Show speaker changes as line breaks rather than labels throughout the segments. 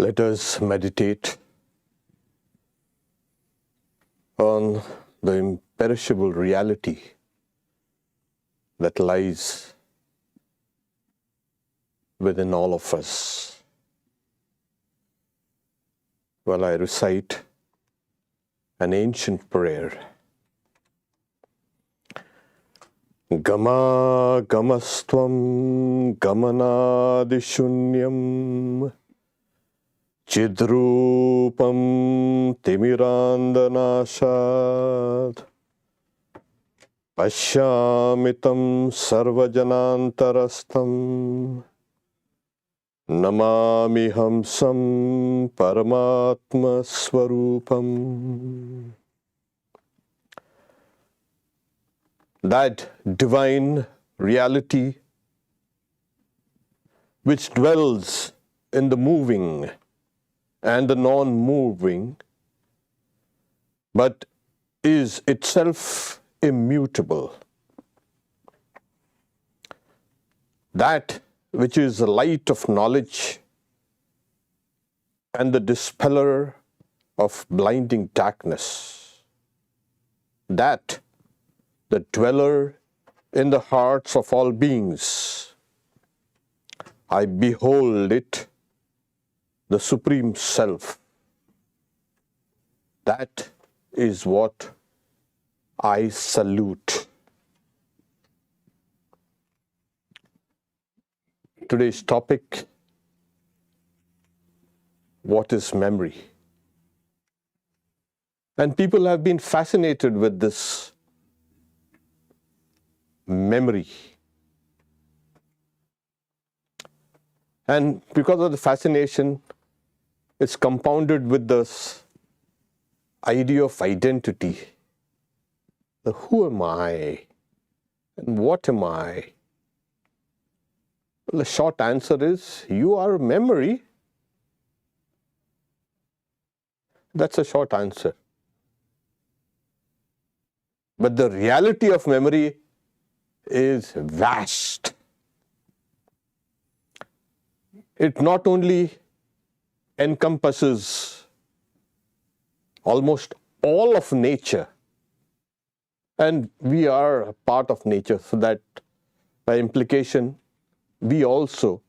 Let us meditate on the imperishable reality that lies within all of us. While I recite an ancient prayer. Gama gamastvam gamanadishunyam Chidrupam timirandanashat Pashyamitam sarvajanantarastam Namami hamsam paramatma swarupam. That divine reality which dwells in the moving and the non-moving, but is itself immutable. That which is the light of knowledge and the dispeller of blinding darkness. That the dweller in the hearts of all beings. I behold it, the Supreme Self. That is what I salute. Today's topic, what is memory? And people have been fascinated with this memory. And because of the fascination, it's compounded with this idea of identity. The who am I? And what am I? Well, the short answer is, you are a memory. That's a short answer. But the reality of memory is vast. It not only encompasses almost all of nature, and we are a part of nature, so that by implication, we also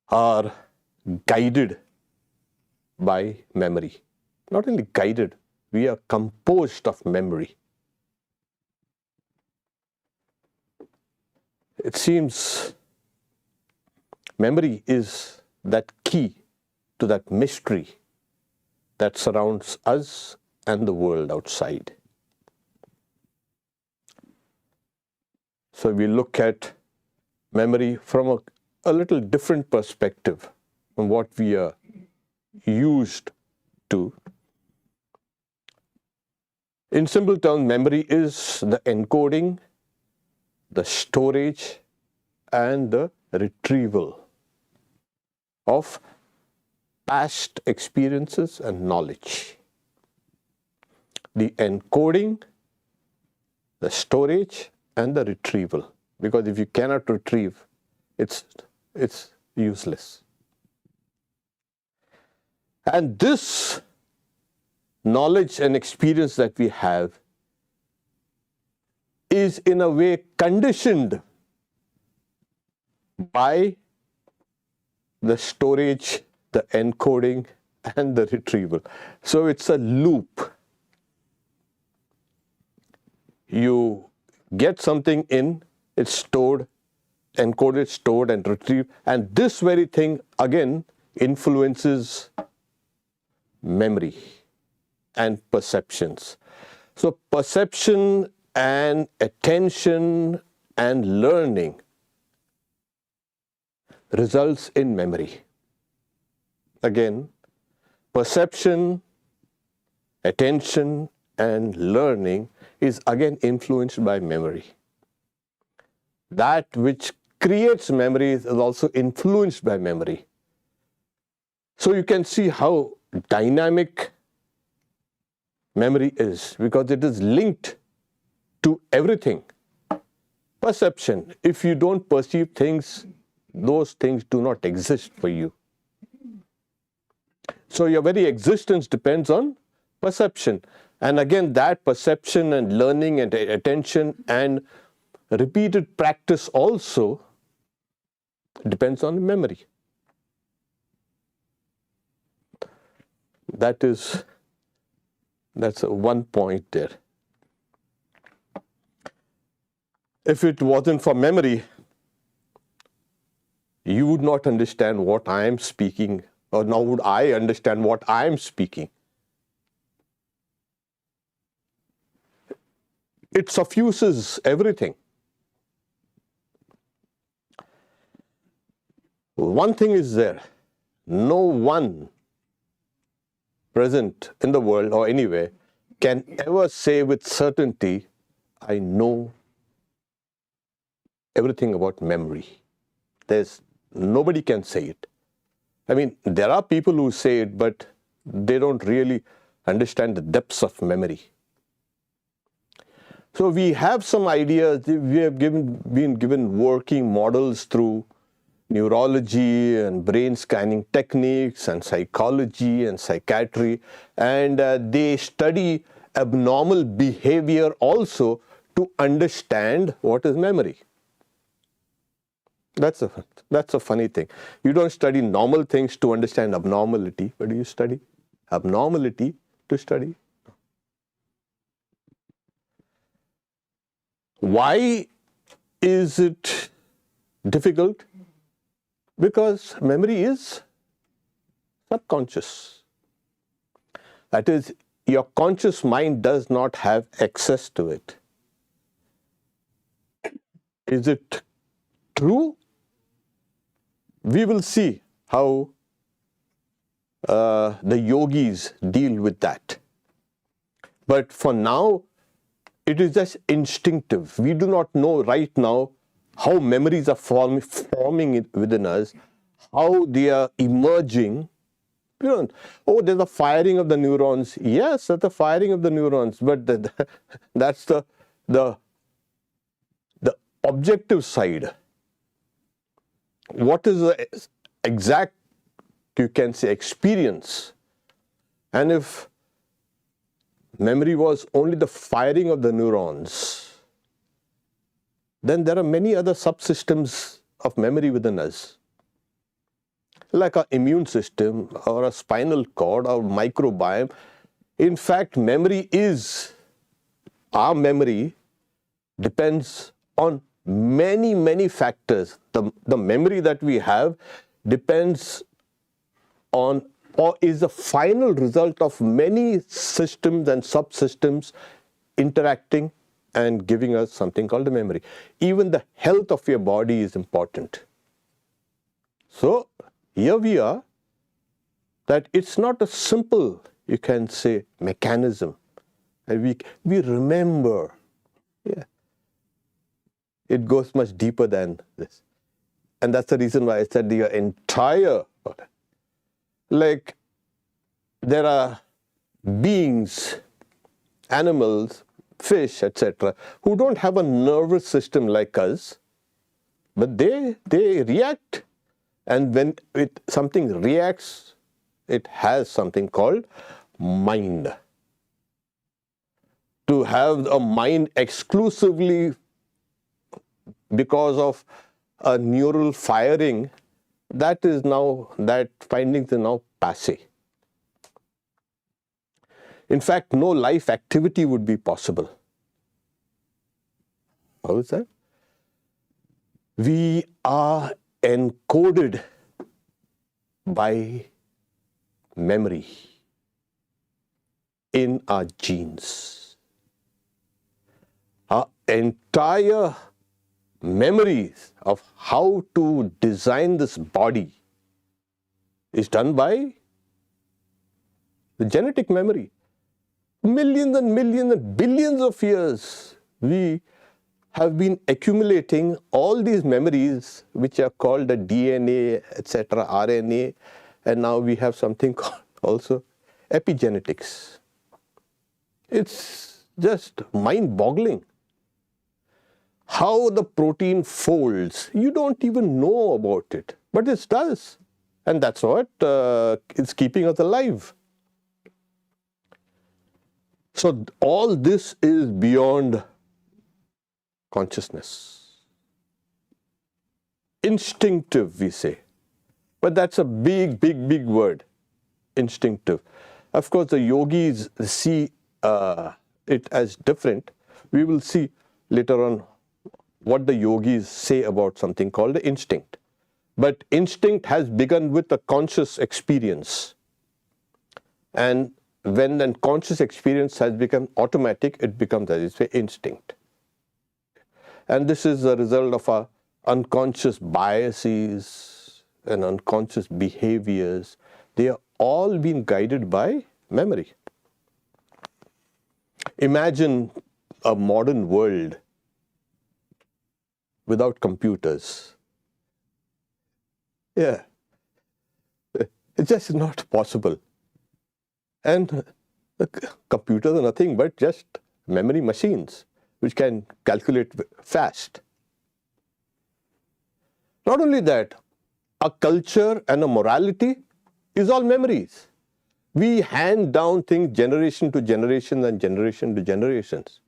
are guided by memory. Not only guided, we are composed of memory. It seems memory is that key to that mystery that surrounds us and the world outside. So we look at memory from a little different perspective from what we are used to. In simple terms, memory is the encoding, the storage, and the retrieval of past experiences and knowledge. The encoding, the storage, and the retrieval. Because if you cannot retrieve, it's useless. And this knowledge and experience that we have is in a way conditioned by the storage, the encoding, and the retrieval. So it's a loop. You get something in, it's stored, encoded, stored, and retrieved. And this very thing, again, influences memory and perceptions. So perception and attention and learning results in memory. Again, perception, attention, and learning is again influenced by memory. That which creates memories is also influenced by memory. So you can see how dynamic memory is, because it is linked to everything. Perception. If you don't perceive things, Those things do not exist for you. So your very existence depends on perception. And again, that perception and learning and attention and repeated practice also depends on memory. That's one point there. If it wasn't for memory, you would not understand what I am speaking, or nor would I understand what I am speaking. It suffuses everything. One thing is there, no one present in the world or anywhere can ever say with certainty, I know everything about memory. Nobody can say it. I mean, there are people who say it, but they don't really understand the depths of memory. So we have some ideas. We have been given working models through neurology and brain scanning techniques and psychology and psychiatry, and they study abnormal behavior also to understand what is memory. That's a funny thing. You don't study normal things to understand abnormality, but you study abnormality to study. Why is it difficult? Because memory is subconscious. That is, your conscious mind does not have access to it. Is it true? We will see how the yogis deal with that. But for now, it is just instinctive. We do not know right now how memories are forming within us, how they are emerging. You don't, oh, there's a firing of the neurons. Yes, that's the firing of the neurons, but that's the objective side. What is the exact, you can say, experience? And if memory was only the firing of the neurons, then there are many other subsystems of memory within us, like our immune system or a spinal cord or microbiome. In fact, our memory depends on many factors. The memory that we have depends on, or is the final result of many systems and subsystems interacting and giving us something called a memory. Even the health of your body is important. So here we are, that it's not a simple, you can say, mechanism. And we remember. Yeah. It goes much deeper than this. And that's the reason why I said your entire, like, there are beings, animals, fish, etc., who don't have a nervous system like us, but they react. And when something reacts, it has something called mind. To have a mind exclusively because of a neural firing, that findings are now passé. In fact, no life activity would be possible. How is that? We are encoded by memory in our genes. Our entire memories of how to design this body is done by the genetic memory. Millions and millions and billions of years we have been accumulating all these memories, which are called the DNA, etc., RNA, and now we have something called also epigenetics. It's just mind-boggling how the protein folds. You don't even know about it, but it does. And that's what is keeping us alive. So all this is beyond consciousness. Instinctive, we say. But that's a big, big, big word. Instinctive. Of course, the yogis see it as different. We will see later on what the yogis say about something called the instinct. But instinct has begun with a conscious experience. And when a conscious experience has become automatic, it becomes, as you say, instinct. And this is a result of our unconscious biases and unconscious behaviors. They are all being guided by memory. Imagine a modern world without computers. Yeah, it's just not possible. And the computers are nothing but just memory machines which can calculate fast. Not only that, a culture and a morality is all memories. We hand down things generation to generation and generation to generations.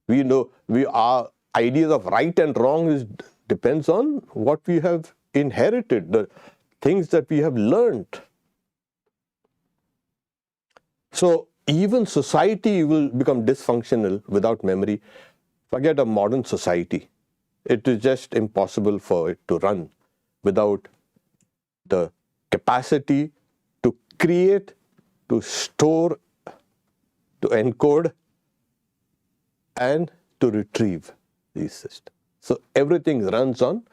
We know our ideas of right and wrong depends on what we have inherited, the things that we have learned. So even society will become dysfunctional without memory. Forget a modern society. It is just impossible for it to run without the capacity to create, to store, to encode, and to retrieve these systems. So everything runs on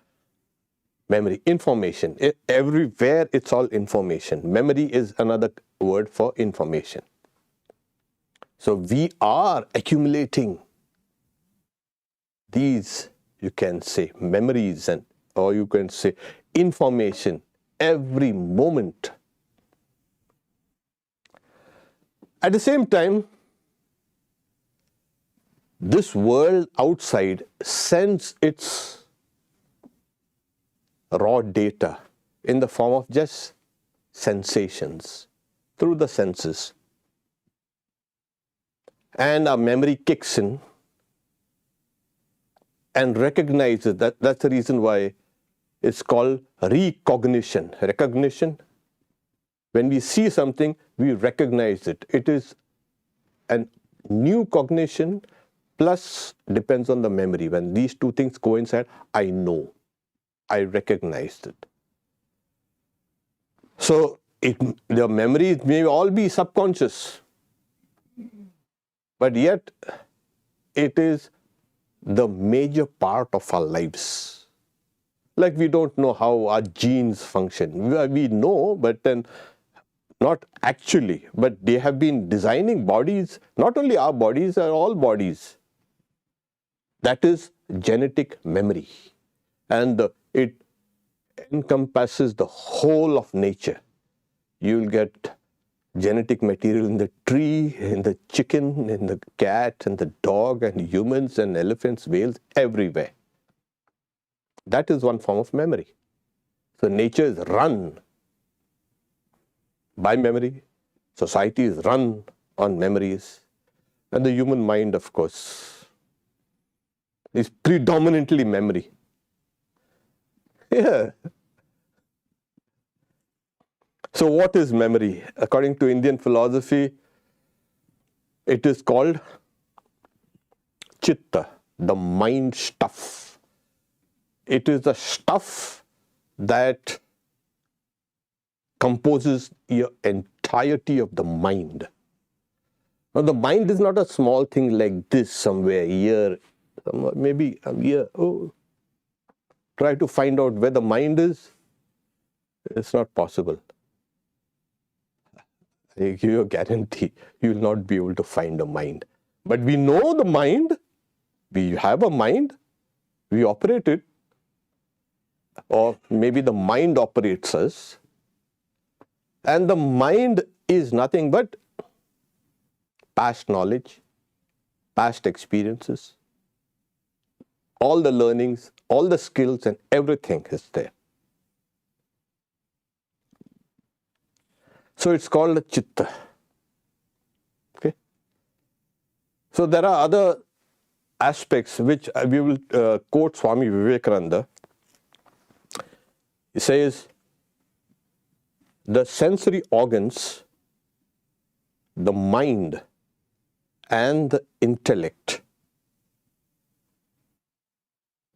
memory, information. Everywhere it's all information. Memory is another word for information. So we are accumulating these, you can say, memories, or you can say information every moment. At the same time, this world outside sends its raw data in the form of just sensations through the senses. And our memory kicks in and recognizes that. That's the reason why it's called recognition. Recognition, when we see something, we recognize it. It is a new cognition plus depends on the memory. When these two things coincide, I know, I recognized it. So the memories may all be subconscious, but yet it is the major part of our lives. Like we don't know how our genes function. We know, but then not actually. But they have been designing bodies, not only our bodies, all bodies. That is genetic memory. And it encompasses the whole of nature. You'll get genetic material in the tree, in the chicken, in the cat, and the dog, and humans, and elephants, whales, everywhere. That is one form of memory. So nature is run by memory. Society is run on memories. And the human mind, of course, is predominantly memory. Yeah. So what is memory? According to Indian philosophy, it is called chitta, the mind stuff. It is the stuff that composes your entirety of the mind. Now the mind is not a small thing like this somewhere here, maybe here. Oh, try to find out where the mind is. It's not possible. I give you a guarantee, you will not be able to find a mind. But we know the mind, we have a mind, we operate it, or maybe the mind operates us. And the mind is nothing but past knowledge, past experiences, all the learnings, all the skills and everything is there. So it's called a chitta. Okay. So there are other aspects which we will quote Swami Vivekananda. He says, the sensory organs, the mind and the intellect,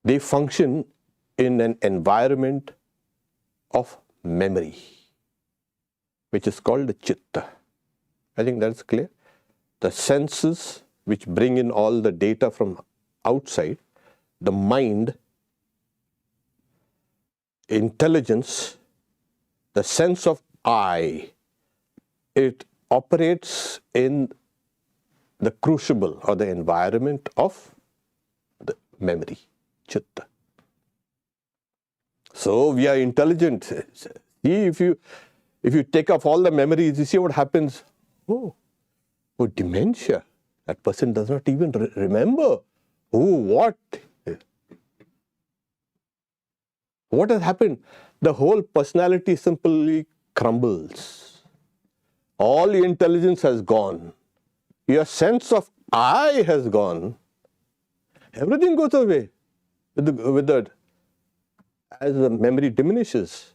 they function in an environment of memory, which is called the chitta. I think that's clear. The senses, which bring in all the data from outside, the mind, intelligence, the sense of I, it operates in the crucible or the environment of the memory, chitta. So we are intelligent. See, if you take off all the memories, you see what happens. Oh, dementia. That person does not even remember what has happened. The whole personality simply crumbles. All the intelligence has gone. Your sense of I has gone. Everything goes away with that as the memory diminishes.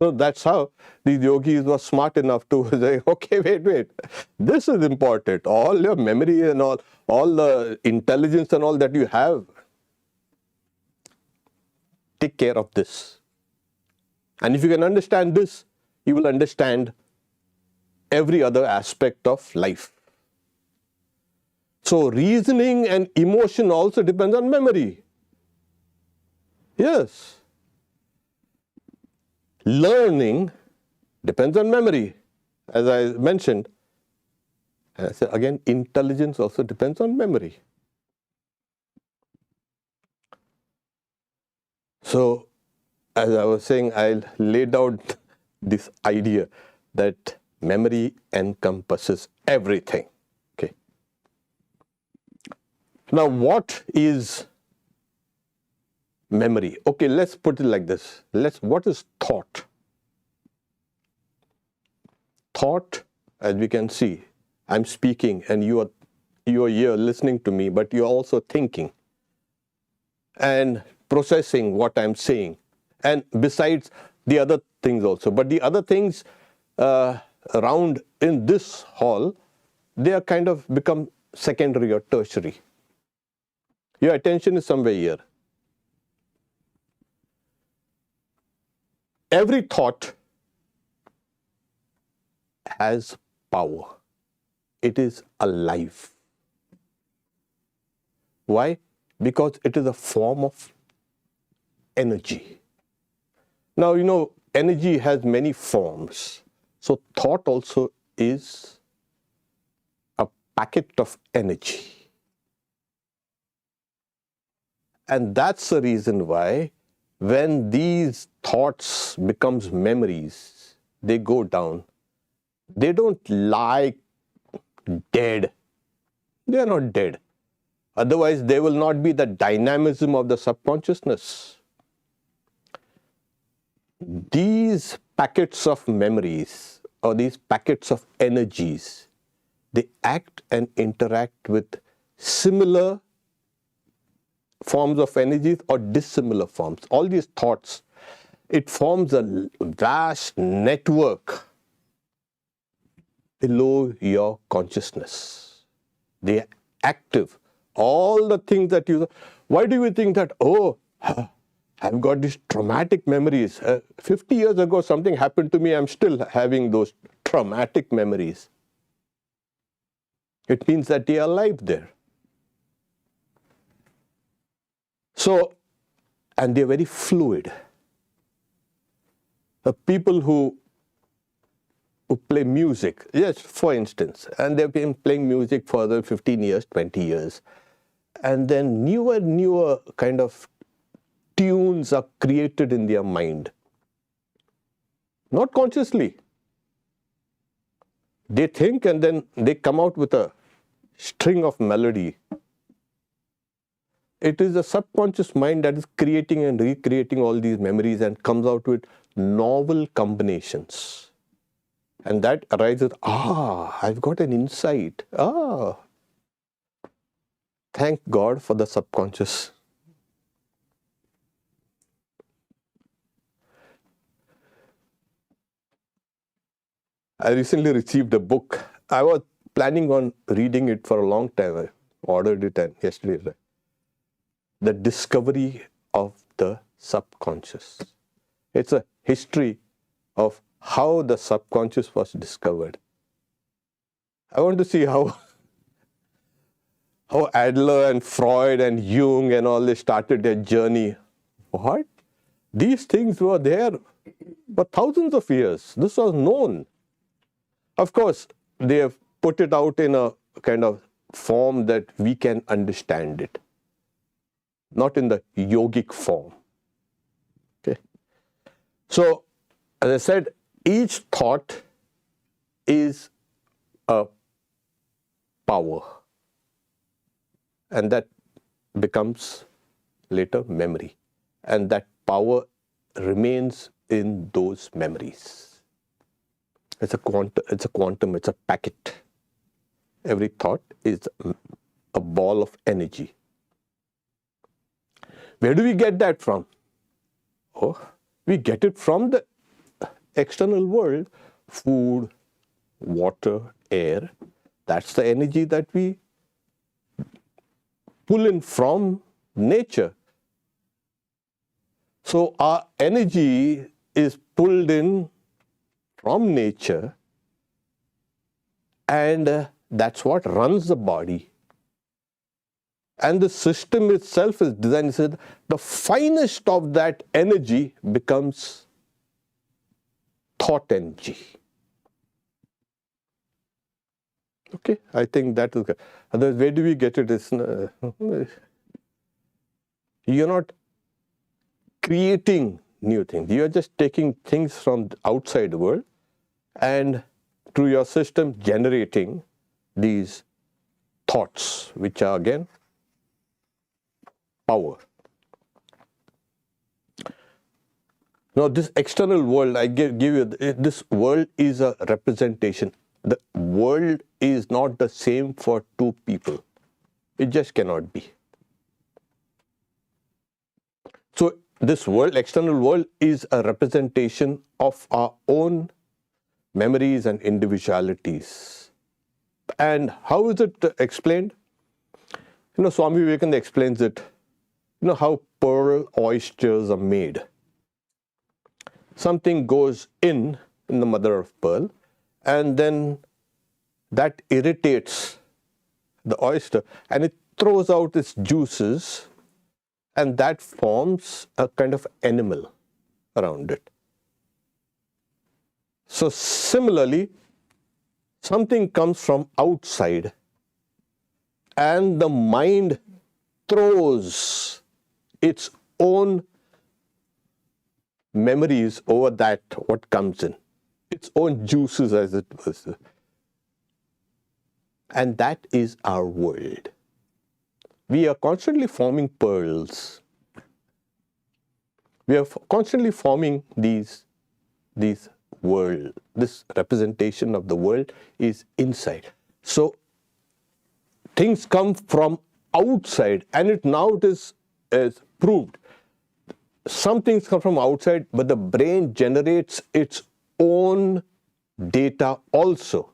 So that's how these yogis were smart enough to say, okay, wait, this is important. All your memory and all the intelligence and all that you have, take care of this. And if you can understand this, you will understand every other aspect of life. So reasoning and emotion also depends on memory. Yes. Learning depends on memory, as I mentioned. And I said again, intelligence also depends on memory. So, as I was saying, I laid out this idea that memory encompasses everything. Okay. Now, what is memory? Okay, let's put it like this. What is thought? Thought, as we can see, I'm speaking and you are here listening to me, but you're also thinking and processing what I'm saying. And besides the other things also. But the other things around in this hall, they are kind of become secondary or tertiary. Your attention is somewhere here. Every thought has power. It is alive. Why? Because it is a form of energy. Now, you know, energy has many forms. So thought also is a packet of energy. And that's the reason why when these thoughts becomes memories, they go down. They don't lie dead. They are not dead. Otherwise, there will not be the dynamism of the subconsciousness. These packets of memories or these packets of energies, they act and interact with similar forms of energies or dissimilar forms. All these thoughts, it forms a vast network below your consciousness. They are active. All the things that you... Why do you think that, oh, I've got these traumatic memories. 50 years ago, something happened to me. I'm still having those traumatic memories. It means that they are alive there. So, and they're very fluid. The people who play music, yes, for instance, and they've been playing music for the 15 years, 20 years. And then newer kind of tunes are created in their mind. Not consciously. They think and then they come out with a string of melody. it is the subconscious mind that is creating and recreating all these memories and comes out with novel combinations. And that arises, I've got an insight. Thank God for the subconscious. I recently received a book. I was planning on reading it for a long time. I ordered it and yesterday. The Discovery of the Subconscious. It's a history of how the subconscious was discovered. I want to see how Adler and Freud and Jung and all this started their journey. What? These things were there for thousands of years. This was known. Of course, they have put it out in a kind of form that we can understand it. Not in the yogic form. Okay. So, as I said, each thought is a power. And that becomes later memory. And that power remains in those memories. It's a quantum, it's a packet. Every thought is a ball of energy. Where do we get that from? We get it from the external world. Food, water, air. That's the energy that we pull in from nature. So our energy is pulled in from nature, and that's what runs the body. And the system itself is designed so that the finest of that energy becomes thought energy. Okay, I think that is good. Otherwise, where do we get it? You're not creating new things. You're just taking things from the outside world and through your system generating these thoughts, which are again power. Now, this external world, I give you, this world is a representation. The world is not the same for two people. It just cannot be. So, this world, external world, is a representation of our own memories and individualities. And how is it explained? Swami Vivekananda explains it. How pearl oysters are made. Something goes in the mother of pearl, and then that irritates the oyster, and it throws out its juices, and that forms a kind of animal around it. So similarly, something comes from outside, and the mind throws its own memories over that, what comes in, its own juices, as it was. And that is our world. We are constantly forming pearls. We are constantly forming these world. This representation of the world is inside. So things come from outside, and it is proved. Some things come from outside, but the brain generates its own data also.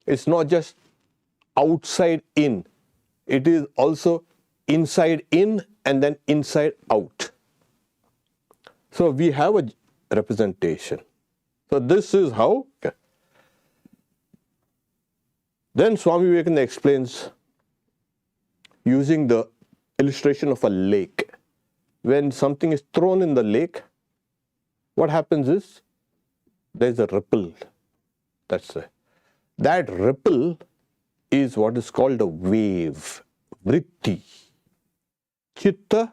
It's not just outside in. It is also inside in and then inside out. So we have a representation. So this is how. Okay. Then Swami Vivekananda explains using the illustration of a lake. When something is thrown in the lake, what happens is there's a ripple. That ripple is what is called a wave, vritti. Chitta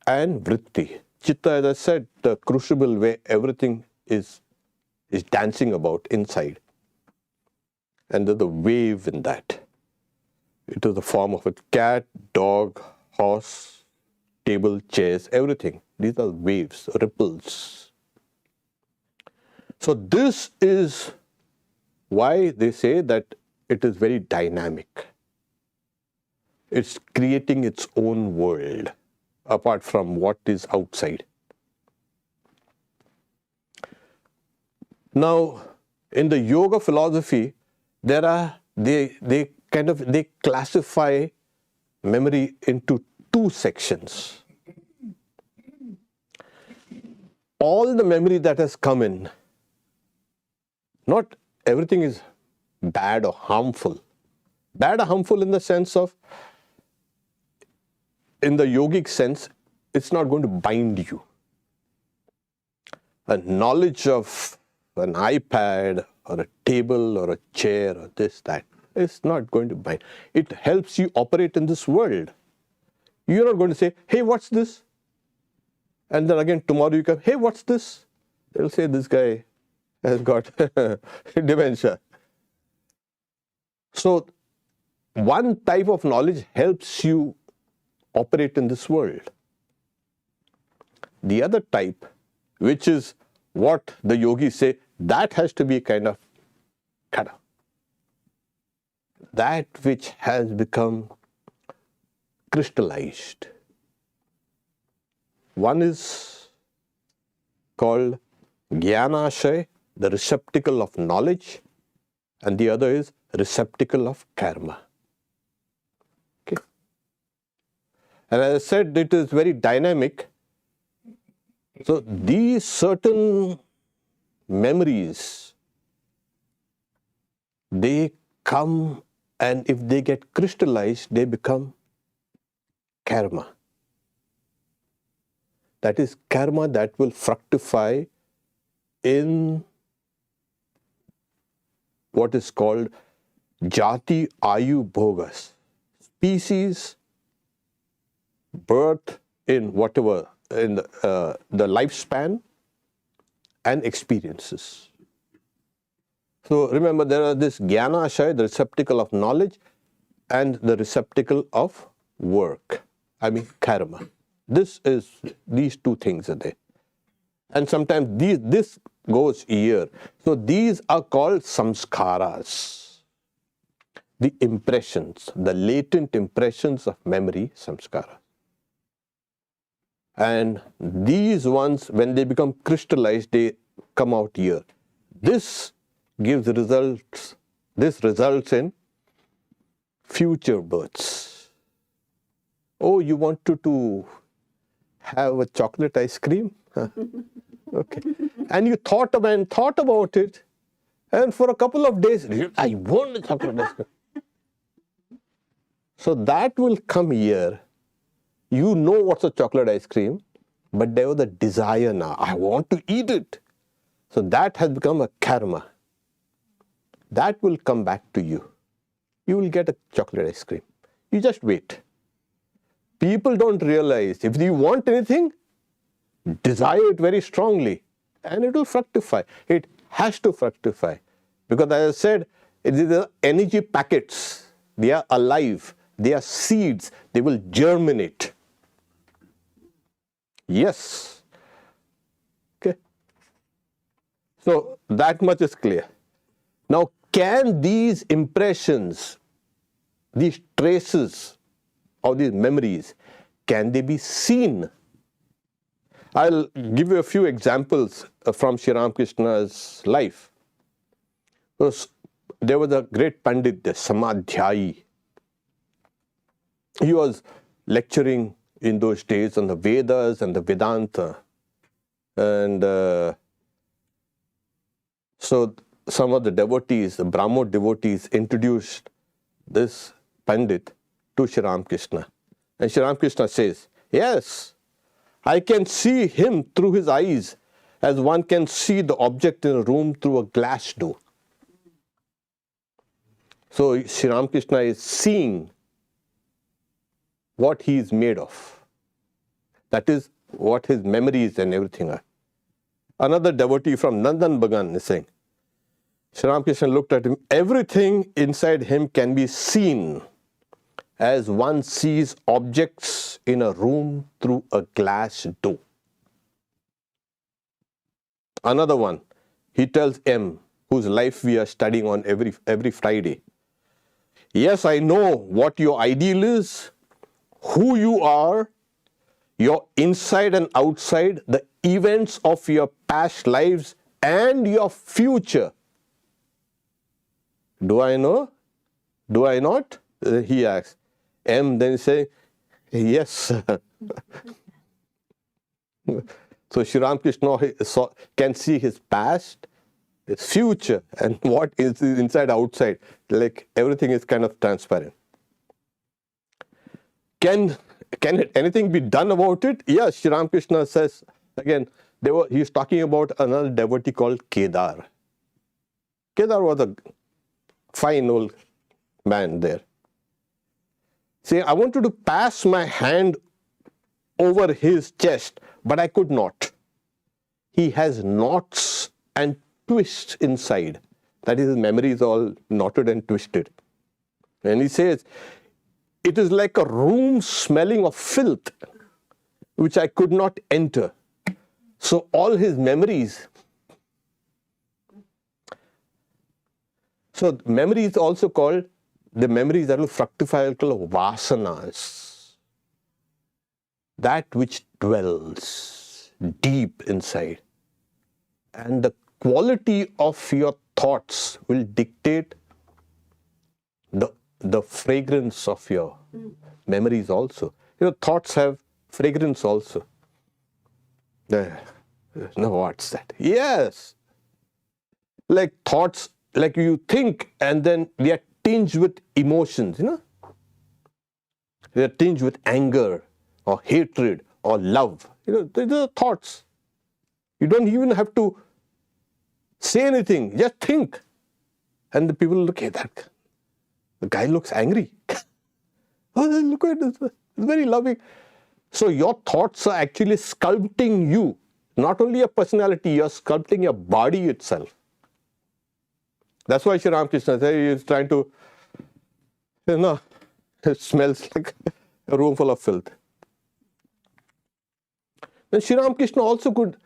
and vritti. Chitta, as I said, the crucible where everything is dancing about inside. And there's a wave in that. It is the form of a cat, dog, horse, table, chairs, everything. These are waves, ripples. So this is why they say that it is very dynamic. It's creating its own world apart from what is outside. Now, in the yoga philosophy, they classify memory into two sections. All the memory that has come in, not everything is bad or harmful. Bad or harmful in the sense of, in the yogic sense, it's not going to bind you. A knowledge of an iPad or a table or a chair or this, that, is not going to bind. It helps you operate in this world. You're not going to say, hey, what's this? And then again tomorrow you come, hey, what's this? They'll say, this guy has got dementia. So one type of knowledge helps you operate in this world. The other type, which is what the yogis say, that has to be kind of kada. That which has become crystallized. One is called Jnanashay, the receptacle of knowledge, and the other is receptacle of karma. Okay. And as I said, it is very dynamic. So these certain memories, they come, and if they get crystallized, they become karma. That is karma that will fructify in what is called jati ayu bhogas. Species, birth in whatever, in the lifespan, and experiences. So remember, there are this Jnanashay, the receptacle of knowledge, and the receptacle of work. I mean karma. These two things are there. And sometimes this goes here. So these are called samskaras. The impressions, the latent impressions of memory, samskara. And these ones, when they become crystallized, they come out here. This gives results, this results in future births. Oh, you wanted to have a chocolate ice cream? Okay. And you thought about it, and for a couple of days, I want a chocolate ice cream. So that will come here. You know what's a chocolate ice cream, but there was a desire now. I want to eat it. So that has become a karma. That will come back to you. You will get a chocolate ice cream. You just wait. People don't realize, if you want anything, desire it very strongly, and it will fructify. It has to fructify. Because as I said, these are energy packets. They are alive. They are seeds. They will germinate. Yes. Okay. So that much is clear. Now, can these impressions, these traces of these memories, can they be seen? I'll give you a few examples from Sri Ramakrishna's life. There was a great Pandit, the Samadhyayi. He was lecturing in those days on the Vedas and the Vedanta. And so some of the devotees, the Brahmo devotees, introduced this Pandit to Sri Ramakrishna. And Sri Ramakrishna says, yes, I can see him through his eyes as one can see the object in a room through a glass door. So Sri Ramakrishna is seeing what he is made of. That is what his memories and everything are. Another devotee from Nandan Bagan is saying, Sri Ramakrishna looked at him, everything inside him can be seen as one sees objects in a room through a glass door. Another one, he tells M, whose life we are studying on every Friday. Yes, I know what your ideal is, who you are, your inside and outside, the events of your past lives and your future. Do I know? Do I not? He asks. M then say, yes. So Sri Ramakrishna can see his past, his future, and what is inside, outside. Like everything is kind of transparent. Can anything be done about it? Yes, Sri Ramakrishna says, again, he's talking about another devotee called Kedar. Kedar was a fine old man there. Say, I wanted to pass my hand over his chest, but I could not. He has knots and twists inside. That is, his memory is all knotted and twisted. And he says, it is like a room smelling of filth, which I could not enter. So all his memories. So memory is also called, the memories that will fructify are called vasanas. That which dwells deep inside. And the quality of your thoughts will dictate the fragrance of your memories also. Thoughts have fragrance also. No, what's that? Yes. Like thoughts, like you think and then they are tinged with emotions, They are tinged with anger or hatred or love. These are thoughts. You don't even have to say anything, just think. And the people look at that. The guy looks angry. Oh, look at this. It's very loving. So your thoughts are actually sculpting you. Not only your personality, you're sculpting your body itself. That's why Sri Ramakrishna said he's trying to, it smells like a room full of filth. Then Sri Ramakrishna also could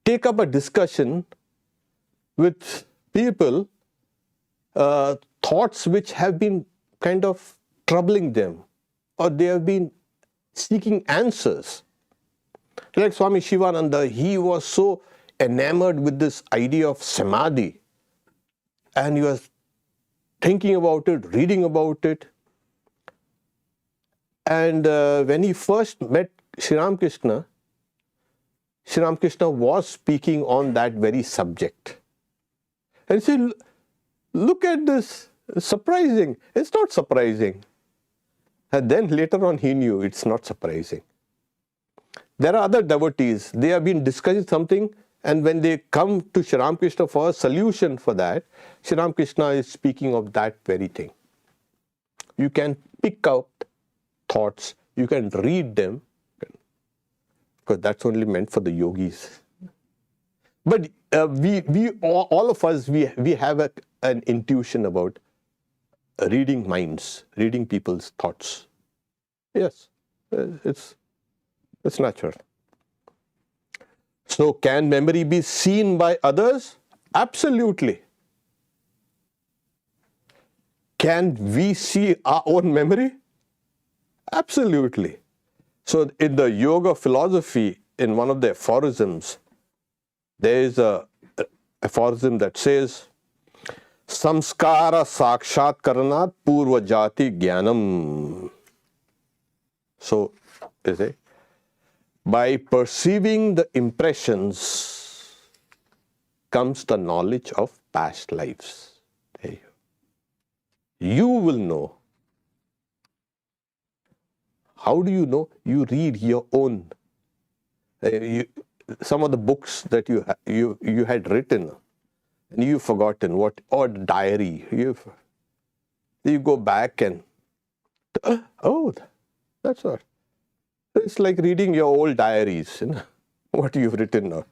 take up a discussion with people, thoughts which have been kind of troubling them, or they have been seeking answers. Like Swami Shivananda, he was so enamored with this idea of samadhi, and he was thinking about it, reading about it. And when he first met Sri Ramakrishna was speaking on that very subject. And he said, look at this, it's surprising. It's not surprising. And then later on he knew it's not surprising. There are other devotees, they have been discussing something, and when they come to Sri Ramakrishna for a solution for that, Sri Ramakrishna is speaking of that very thing. You can pick out thoughts, you can read them, because that's only meant for the yogis. But we all of us, we have an intuition about reading minds, reading people's thoughts. Yes, it's natural. So can memory be seen by others? Absolutely. Can we see our own memory? Absolutely. So in the yoga philosophy, in one of the aphorisms, there is a aphorism that says, Samskara sakshat karanat purva jati jnanam. So, is it? By perceiving the impressions comes the knowledge of past lives. There you go. You will know. How do you know? You read your own. Some of the books that you had written and you've forgotten, or diary. You go back and, oh, that's all. It's like reading your old diaries, what you've written now.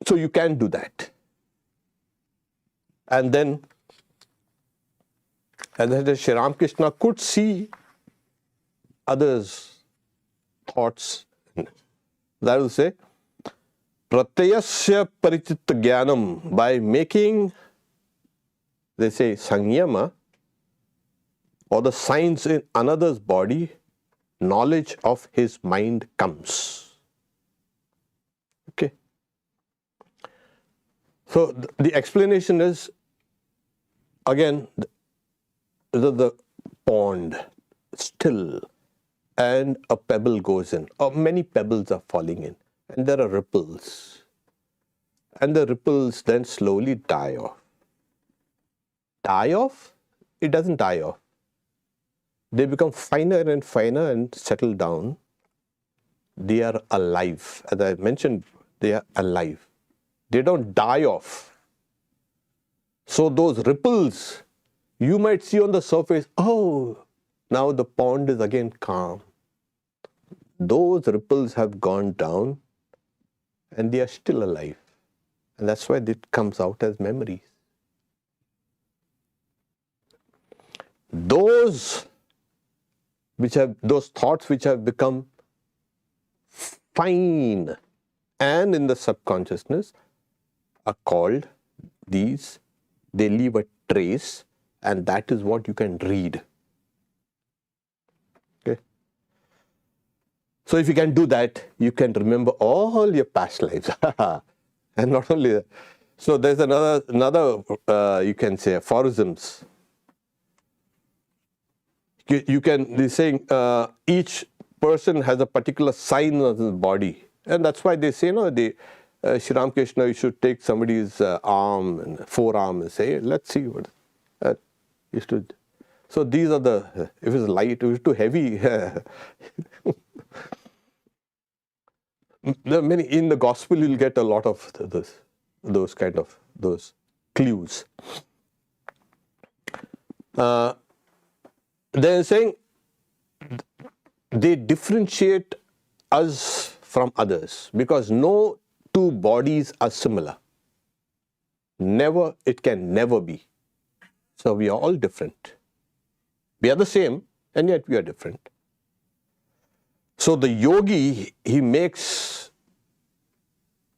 So you can do that. And then And that Sri Ramakrishna could see others' thoughts. That will say, pratyasya parichitta jnanam, by making, they say, sanyama, or the signs in another's body, knowledge of his mind comes. Okay. So the explanation is, again, the pond, still, and a pebble goes in, or many pebbles are falling in, and there are ripples. And the ripples then slowly die off. Die off? It doesn't die off. They become finer and finer and settle down. They are alive. As I mentioned, they are alive. They don't die off. So those ripples, you might see on the surface, oh, now the pond is again calm. Those ripples have gone down and they are still alive. And that's why it comes out as memories. Those thoughts which have become fine and in the subconsciousness are called these. They leave a trace, and that is what you can read. Okay. So if you can do that, you can remember all your past lives. And not only that. So there's another you can say, aphorisms. You can be saying each person has a particular sign on his body. And that's why they say, Sri Ramakrishna, you should take somebody's arm and forearm and say, let's see what you should. So these are if it's light, if it's too heavy. There are many, in the gospel you'll get a lot of those clues. They're saying they differentiate us from others because no two bodies are similar. It can never be. So we are all different. We are the same, and yet we are different. So the yogi, he makes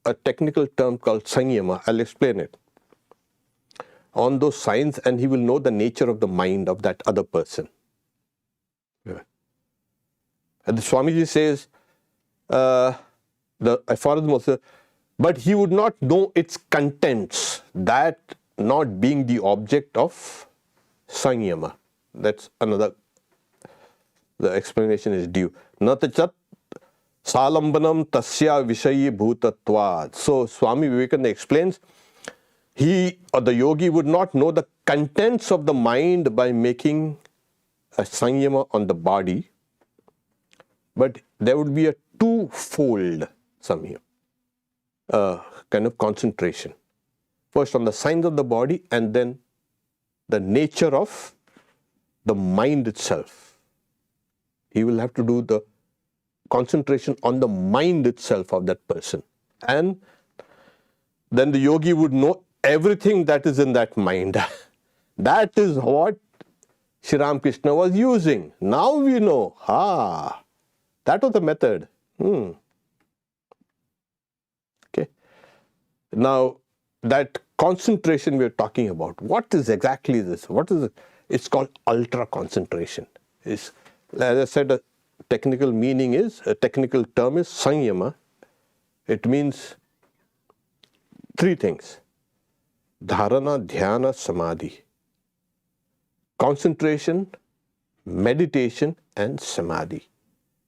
a technical term called sanyama. I'll explain it. On those signs, and he will know the nature of the mind of that other person. Yeah. And the Swamiji says, the aphorism also, but he would not know its contents, that not being the object of sanyama. That's another, the explanation is due. Natachat salambanam tasya vishayi bhutatvad. So Swami Vivekananda explains, he or the yogi would not know the contents of the mind by making a sanyama on the body, but there would be a twofold sanyama, kind of concentration. First on the signs of the body, and then the nature of the mind itself. He will have to do the concentration on the mind itself of that person. And then the yogi would know everything that is in that mind. That is what Sri Ramakrishna was using. Now we know, that was the method. Okay. Now, that concentration we are talking about, what is exactly this? What is it? It's called ultra concentration. As I said, a technical meaning is, a technical term is sanyama. It means three things: dharana, dhyana, samadhi. Concentration, meditation, and samadhi.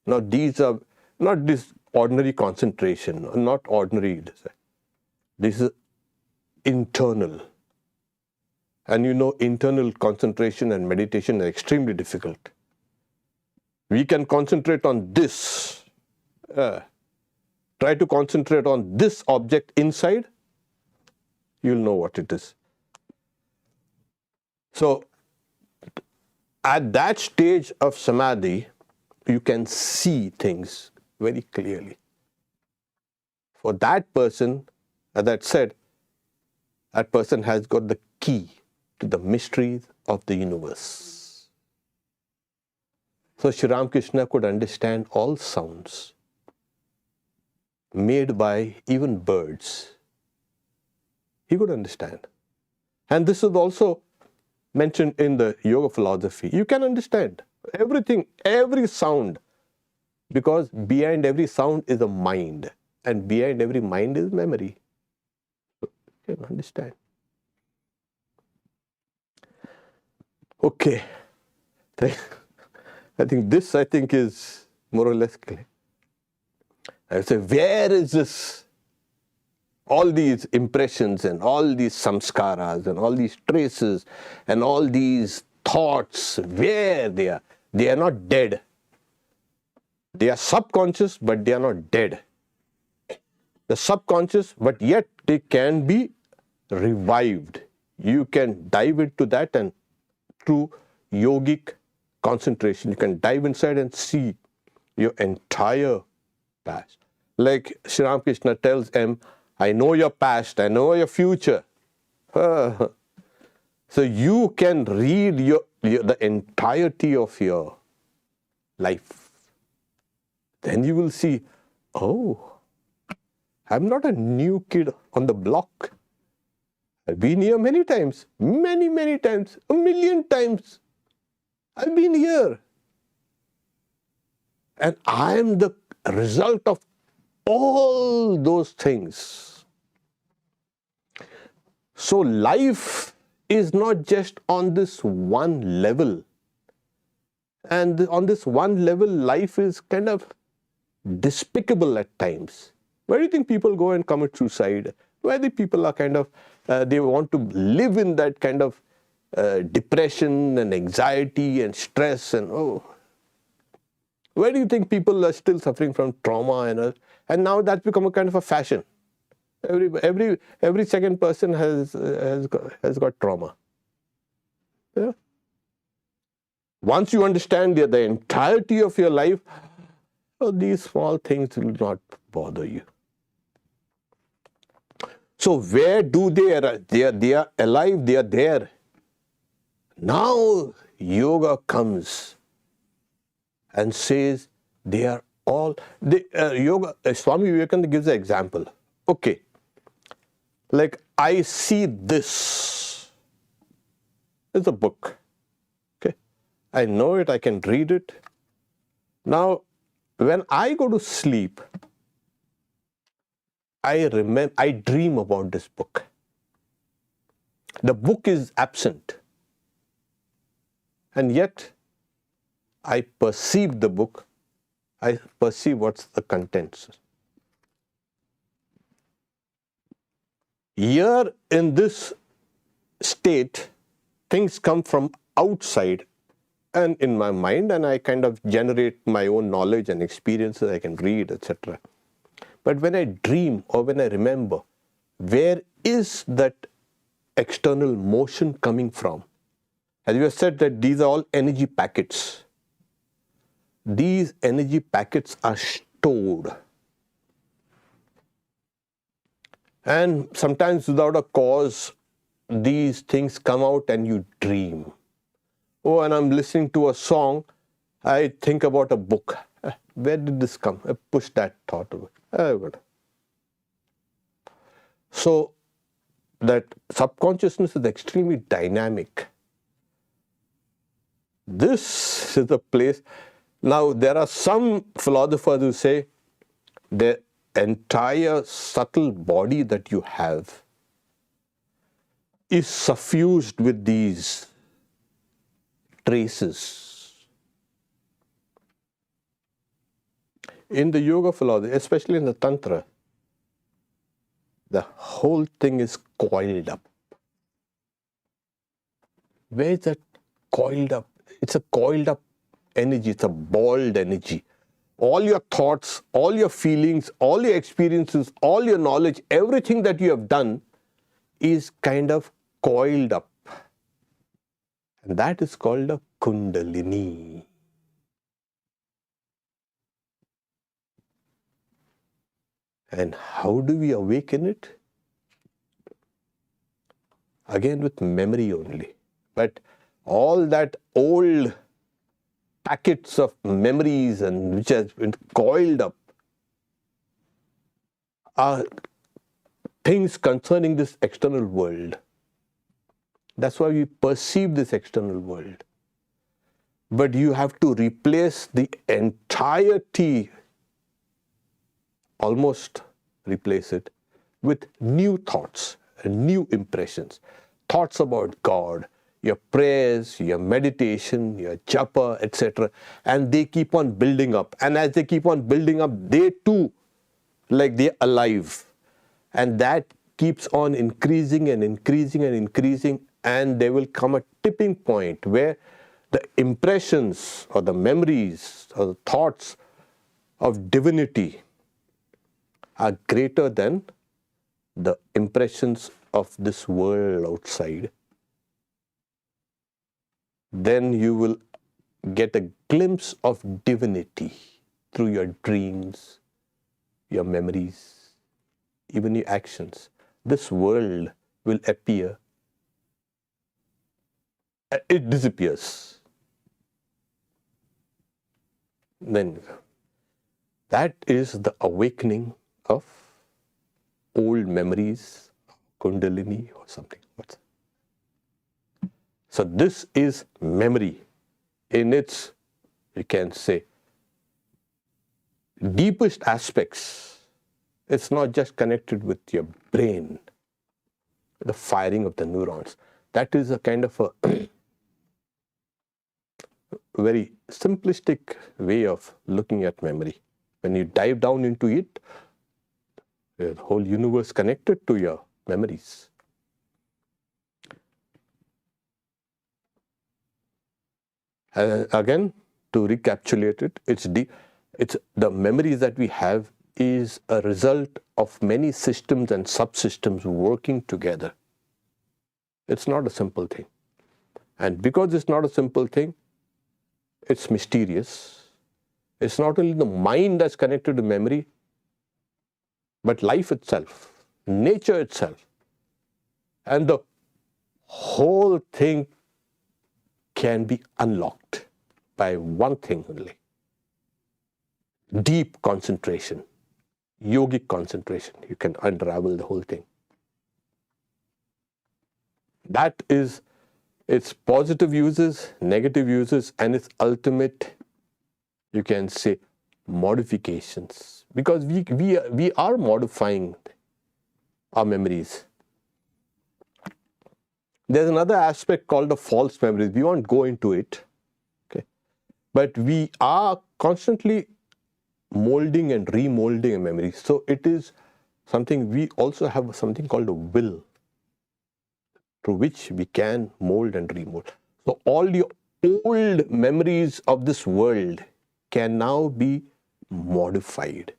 Now these are not this ordinary concentration, not ordinary. This is internal. And internal concentration and meditation are extremely difficult. We can concentrate on this. Try to concentrate on this object inside, you'll know what it is. So, at that stage of samadhi, you can see things very clearly. For that person, as I said, that person has got the key to the mysteries of the universe. So Sri Ramakrishna could understand all sounds made by even birds. He could understand. And this is also mentioned in the yoga philosophy. You can understand everything, every sound, because behind every sound is a mind, and behind every mind is memory. So you can understand. Okay. I think this is more or less clear. I say, where is this? All these impressions and all these samskaras and all these traces and all these thoughts, where they are? They are not dead. They are subconscious, but they are not dead. The subconscious, but yet they can be revived. You can dive into that, and through yogic concentration, you can dive inside and see your entire past. Like Sri Ramakrishna tells him, I know your past, I know your future. So you can read the entirety of your life. Then you will see, oh, I'm not a new kid on the block. I've been here many times, many times, 1,000,000 times. I've been here. And I am the result of all those things. So life is not just on this one level. And on this one level, life is kind of despicable at times. Where do you think people go and commit suicide? Where the people are kind of, they want to live in that kind of depression and anxiety and stress and where do you think people are still suffering from trauma and now that's become a kind of a fashion. Every second person has got trauma. Yeah. Once you understand the entirety of your life, these small things will not bother you. So where do they are? They are alive, they are there. Now yoga comes and says they are all, yoga, Swami Vivekananda gives an example. Okay, like I see this. It's a book. Okay, I know it, I can read it. Now, when I go to sleep, I dream about this book. The book is absent. And yet, I perceive the book. I perceive what's the contents. Here in this state, things come from outside and in my mind, and I kind of generate my own knowledge and experiences. I can read, etc. But when I dream or when I remember, where is that external motion coming from? As you have said that these are all energy packets. These energy packets are stored. And sometimes without a cause, these things come out and you dream. Oh, and I'm listening to a song, I think about a book. Where did this come? I push that thought away. So that subconsciousness is extremely dynamic. This is the place. Now, there are some philosophers who say the entire subtle body that you have is suffused with these traces. In the yoga philosophy, especially in the Tantra, the whole thing is coiled up. Where is that coiled up? It's a coiled up energy, it's a balled energy. All your thoughts, all your feelings, all your experiences, all your knowledge, everything that you have done is kind of coiled up. And that is called a Kundalini. And how do we awaken it? again with memory only. But all that old packets of memories and which has been coiled up are things concerning this external world. That's why we perceive this external world. But you have to replace the entirety, almost replace it, with new thoughts and new impressions. Thoughts about God, your prayers, your meditation, your japa, etc. And they keep on building up. And as they keep on building up, they too, like they're alive. And that keeps on increasing and increasing and increasing. And there will come a tipping point where the impressions or the memories or the thoughts of divinity are greater than the impressions of this world outside. Then you will get a glimpse of divinity through your dreams, your memories, even your actions. This world will appear. It disappears. Then that is the awakening of old memories, Kundalini or something. So this is memory in its, you can say, deepest aspects. It's not just connected with your brain, the firing of the neurons. That is a kind of a very simplistic way of looking at memory. When you dive down into it, the whole universe connected to your memories. Again, to recapitulate it, it's the memories that we have is a result of many systems and subsystems working together. It's not a simple thing. And because it's not a simple thing, it's mysterious. It's not only the mind that's connected to memory, but life itself, nature itself. And the whole thing can be unlocked by one thing only: deep concentration, yogic concentration. You can unravel the whole thing. That is its positive uses, negative uses, and its ultimate, you can say, modifications. Because we are modifying our memories. There's another aspect called the false memories. We won't go into it. Okay? But we are constantly molding and remolding a memory. So it is something, we also have something called a will, through which we can mold and remold. So all your old memories of this world can now be modified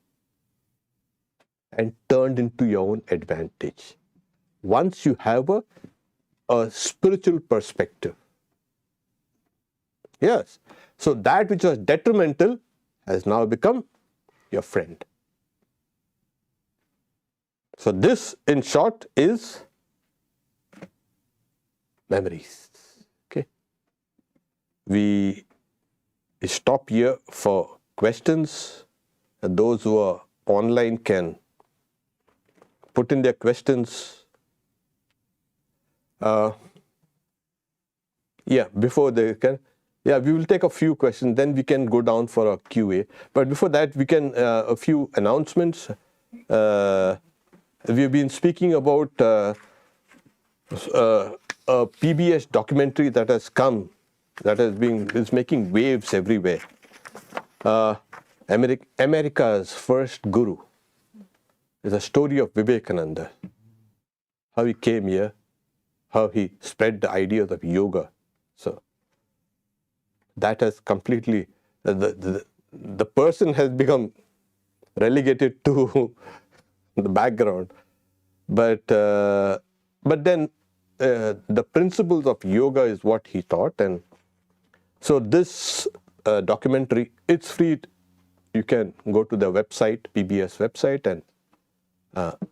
and turned into your own advantage. Once you have a spiritual perspective. Yes. So that which was detrimental has now become your friend. So this, in short, is memories. Okay. We stop here for questions. Those who are online can put in their questions. Before they can, we will take a few questions, then we can go down for a QA. But before that, we can, a few announcements. We've been speaking about a PBS documentary that has come, that is making waves everywhere. America's First Guru is a story of Vivekananda, how he came here, how he spread the ideas of yoga. So that has completely, the person has become relegated to the background. But then the principles of yoga is what he taught. And so this documentary, it's free. You can go to the website, PBS website, and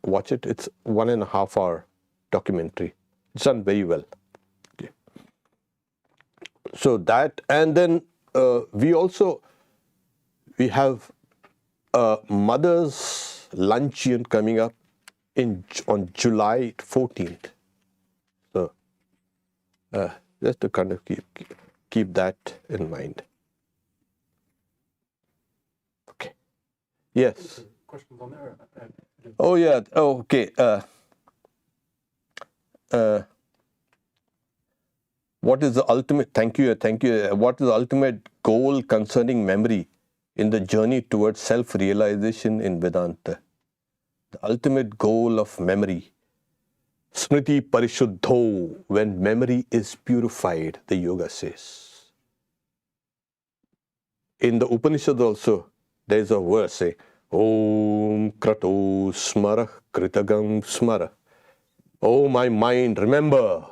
watch it. It's 1.5 hour documentary. It's done very well. Okay. So that, and then we have a mother's luncheon coming up on July 14th. So just to kind of keep that in mind. Okay. Yes.
Questions on there?
Oh yeah. Oh, okay. What is the ultimate? Thank you. What is the ultimate goal concerning memory in the journey towards self-realization in Vedanta? The ultimate goal of memory, Smriti Parishuddho, when memory is purified, the yoga says. In the Upanishad also, there is a verse saying, Om Krato Smara Kritagam Smara. Oh my mind, remember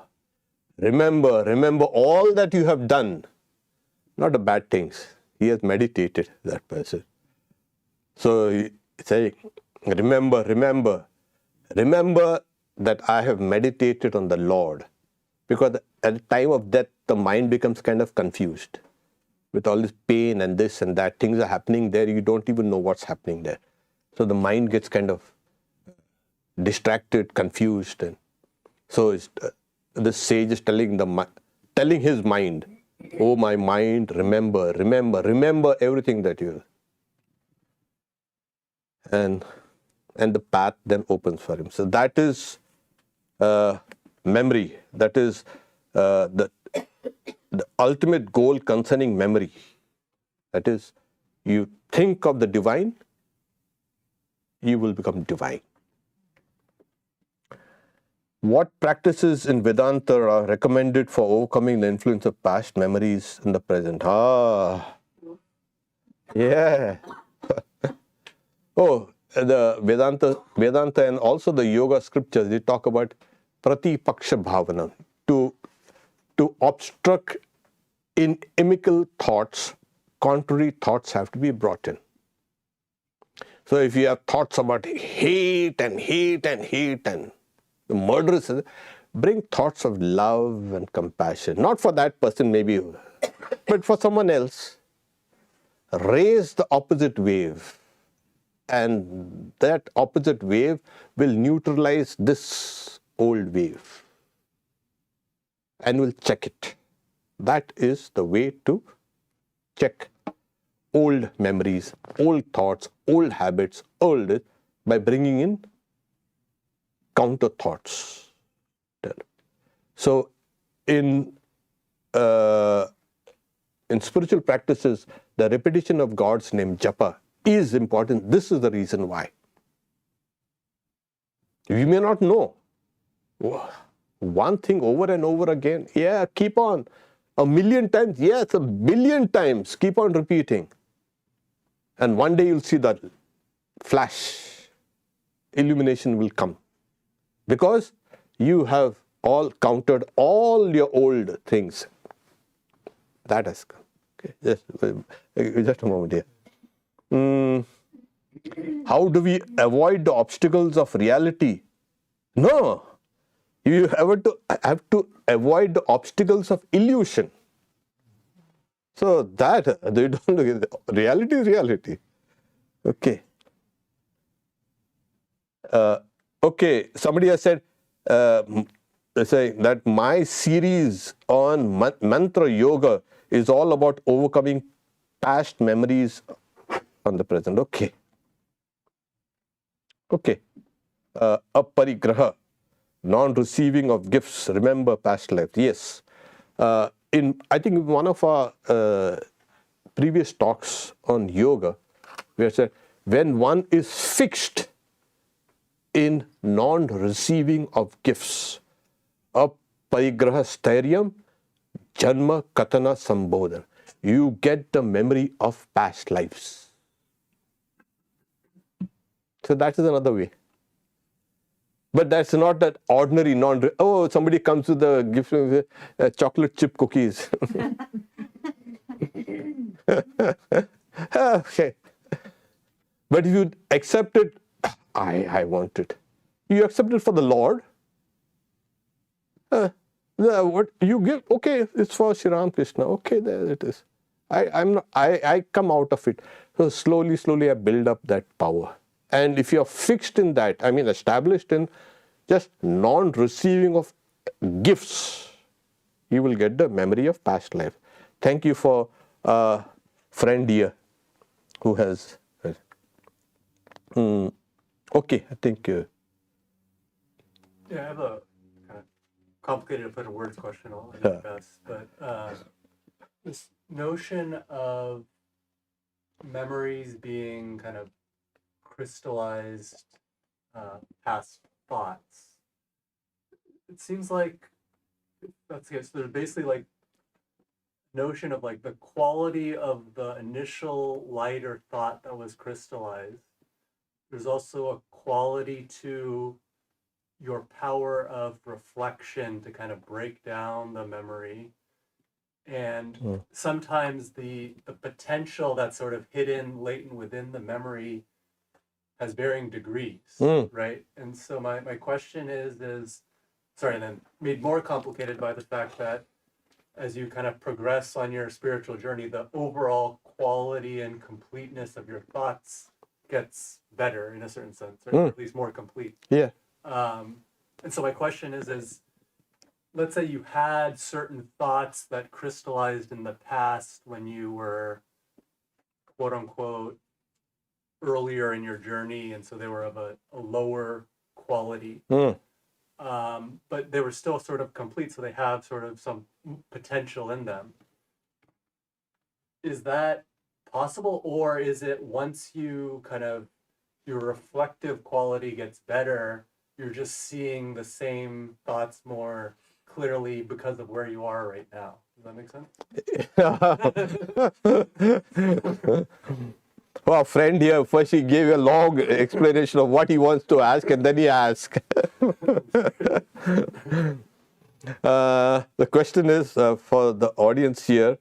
all that you have done. Not the bad things. He has meditated, that person. So he saying, remember that I have meditated on the Lord. Because at the time of death, the mind becomes kind of confused. With all this pain and this and that, things are happening there, you don't even know what's happening there. So the mind gets kind of distracted, confused. And so the sage is telling his mind, oh my mind, remember everything that you... And the path then opens for him. So that is memory. That is the ultimate goal concerning memory. That is, you think of the divine, you will become divine. What practices in Vedanta are recommended for overcoming the influence of past memories in the present? Yeah. Oh, the Vedanta and also the yoga scriptures, they talk about pratipaksha bhavana, to obstruct inimical thoughts, contrary thoughts have to be brought in. So if you have thoughts about hate and the murderous, bring thoughts of love and compassion. Not for that person maybe, but for someone else. Raise the opposite wave. And that opposite wave will neutralize this old wave. And will check it. That is the way to check old memories, old thoughts, old habits, by bringing in counter thoughts. So in spiritual practices, the repetition of God's name, japa, is important. This is the reason why. You may not know one thing over and over again. Yeah, keep on. 1,000,000 times. Yes, 1,000,000,000 times. Keep on repeating. And one day you'll see that flash. Illumination will come. Because you have all counted all your old things. That has come. Okay, just a moment here. How do we avoid the obstacles of reality? No. You have to avoid the obstacles of illusion. So that, they don't, reality is reality. Okay. Okay, somebody has said, saying that my series on mantra yoga is all about overcoming past memories on the present. Okay. Okay. Aparigraha, non-receiving of gifts, remember past life. Yes. I think in one of our previous talks on yoga, we have said, when one is fixed in non-receiving of gifts, aparigraha stairyam, janma katana sambodhana, you get the memory of past lives. So that is another way. But that's not that ordinary, somebody comes with a gift of chocolate chip cookies. Okay. But if you accept it, I want it. You accept it for the Lord, What you give, okay, it's for Sri Ram Krishna. Okay, there it is. I come out of it. So slowly I build up that power. And if you're fixed in that, I mean established in just non-receiving of gifts, you will get the memory of past life. Thank you for friend here who has. Okay, I think.
Yeah, I have a kind of complicated put of words question. I'll do my best, but this notion of memories being kind of crystallized past thoughts. It seems like that's so there's basically like notion of like the quality of the initial light or thought that was crystallized. There's also a quality to your power of reflection to kind of break down the memory. And sometimes the potential that's sort of hidden, latent within the memory has varying degrees, right? And so my question is, sorry, and then made more complicated by the fact that as you kind of progress on your spiritual journey, the overall quality and completeness of your thoughts gets better in a certain sense, or at least more complete.
Yeah.
And so my question is, let's say you had certain thoughts that crystallized in the past when you were, quote unquote, earlier in your journey, and so they were of a lower quality. But they were still sort of complete, so they have sort of some potential in them. Is that possible, or is it once you kind of, your reflective quality gets better, you're just seeing the same thoughts more clearly because of where you are right now? Does that make sense?
Well, friend here, first he gave a long explanation of what he wants to ask, and then he asked. The question is for the audience here,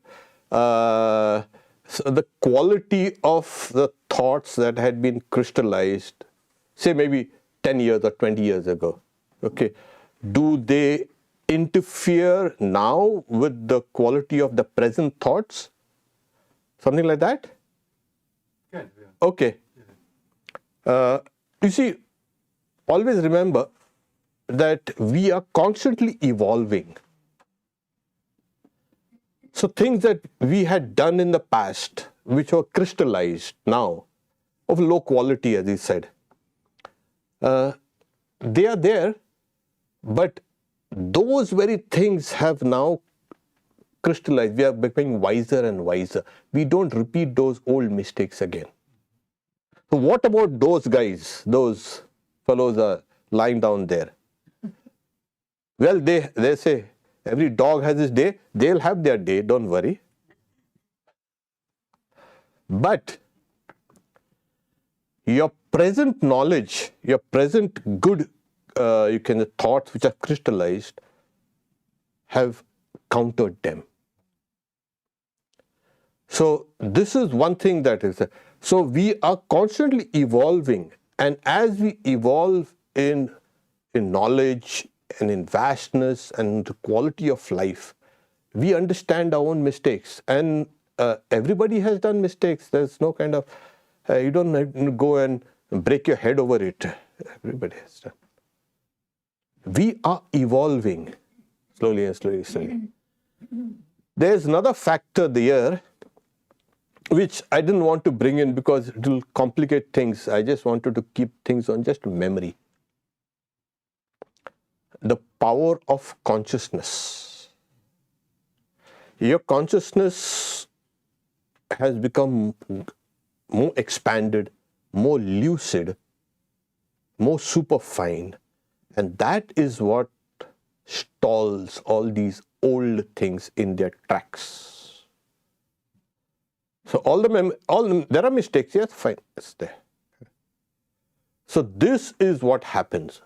so the quality of the thoughts that had been crystallized, say maybe 10 years or 20 years ago, okay, do they interfere now with the quality of the present thoughts? Something like that?
Yeah.
Okay. You see, always remember that we are constantly evolving. So things that we had done in the past, which were crystallized now, of low quality, as he said, they are there, but those very things have now crystallized. We are becoming wiser and wiser. We don't repeat those old mistakes again. So what about those guys, those fellows are lying down there? Well, they say, every dog has his day. They'll have their day, don't worry. But your present knowledge, your present good thoughts which are crystallized have countered them. So this is one thing that is. So we are constantly evolving, and as we evolve in knowledge and in vastness and the quality of life, we understand our own mistakes. And everybody has done mistakes. There's no kind of, you don't have to go and break your head over it. Everybody has done. We are evolving slowly and slowly. There's another factor there which I didn't want to bring in because it will complicate things. I just wanted to keep things on just memory. The power of consciousness. Your consciousness has become more expanded, more lucid, more superfine, and that is what stalls all these old things in their tracks. So there are mistakes, yes, fine, it's there. So this is what happens.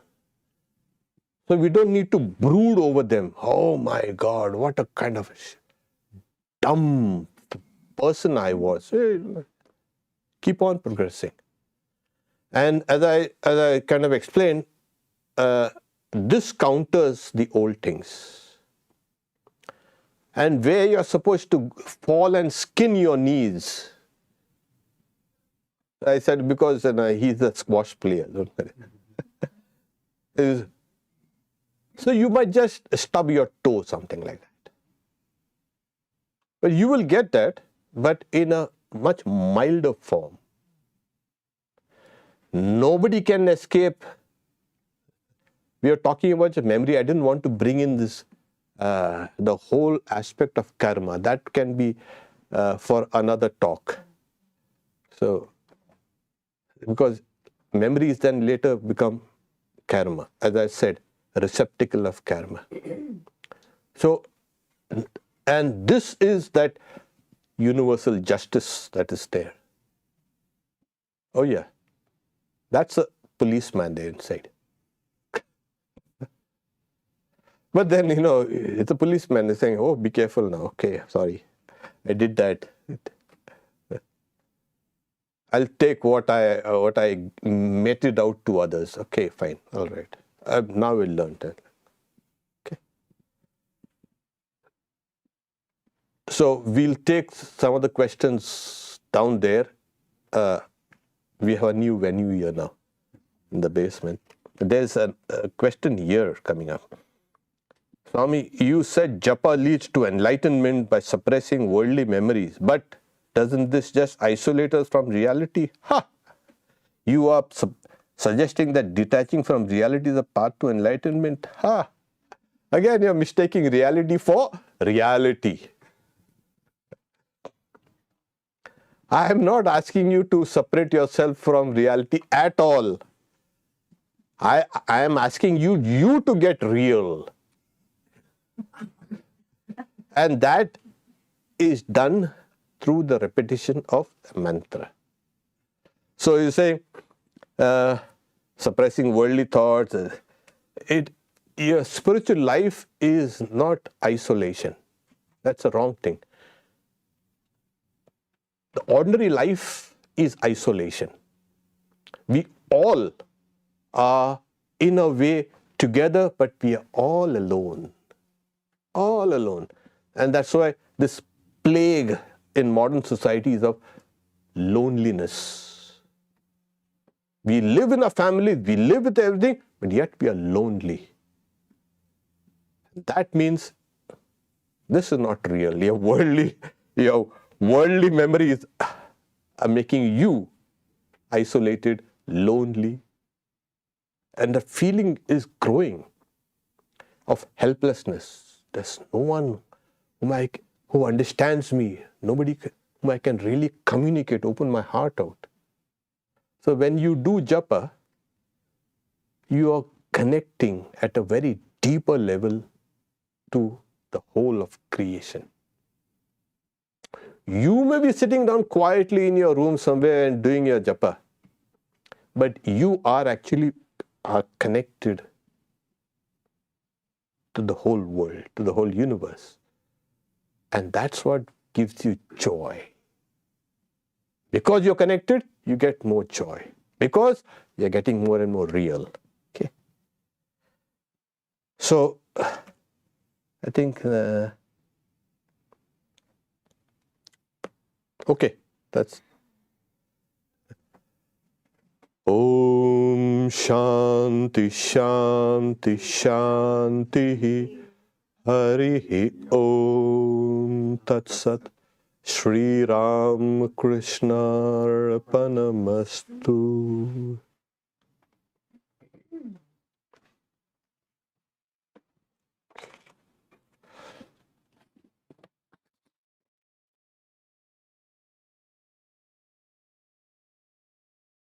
So we don't need to brood over them. Oh my God, what a kind of dumb person I was. Keep on progressing. And as I kind of explained, this counters the old things. And where you're supposed to fall and skin your knees, I said, because he's a squash player. Don't worry. So you might just stub your toe, something like that. But you will get that, but in a much milder form. Nobody can escape. We are talking about memory. I didn't want to bring in this, the whole aspect of karma. That can be for another talk. So, because memories then later become karma, as I said, a receptacle of karma. So, and this is that universal justice that is there. Oh yeah, that's a policeman there inside. But then, it's a policeman is saying, oh, be careful now. Okay, sorry, I did that. I'll take what I meted out to others. Okay, fine, all right. Now we'll learn that. Okay. So we'll take some of the questions down there. We have a new venue here now in the basement. There's a question here coming up. Swami, you said japa leads to enlightenment by suppressing worldly memories, but doesn't this just isolate us from reality? Ha! You are suggesting that detaching from reality is a path to enlightenment? Ha! Again, you're mistaking reality for reality. I am not asking you to separate yourself from reality at all. I am asking you to get real. And that is done through the repetition of the mantra. So you say, suppressing worldly thoughts, your spiritual life is not isolation. That's a wrong thing. The ordinary life is isolation. We all are in a way together, but we are all alone. All alone. And that's why this plague in modern society is of loneliness. We live in a family, we live with everything, but yet we are lonely. That means this is not real. Your worldly memories are making you isolated, lonely, and the feeling is growing of helplessness. There's no one who understands me, nobody whom I can really communicate, open my heart out. So when you do japa, you are connecting at a very deeper level to the whole of creation. You may be sitting down quietly in your room somewhere and doing your japa, but you are actually connected to the whole world, to the whole universe. And that's what gives you joy. Because you're connected, you get more joy. Because you're getting more and more real. Okay. So, I think, okay, that's. Om Shanti Shanti Shanti Harihi Om Tat Sat Shri Ram Krishna Arpanamastu.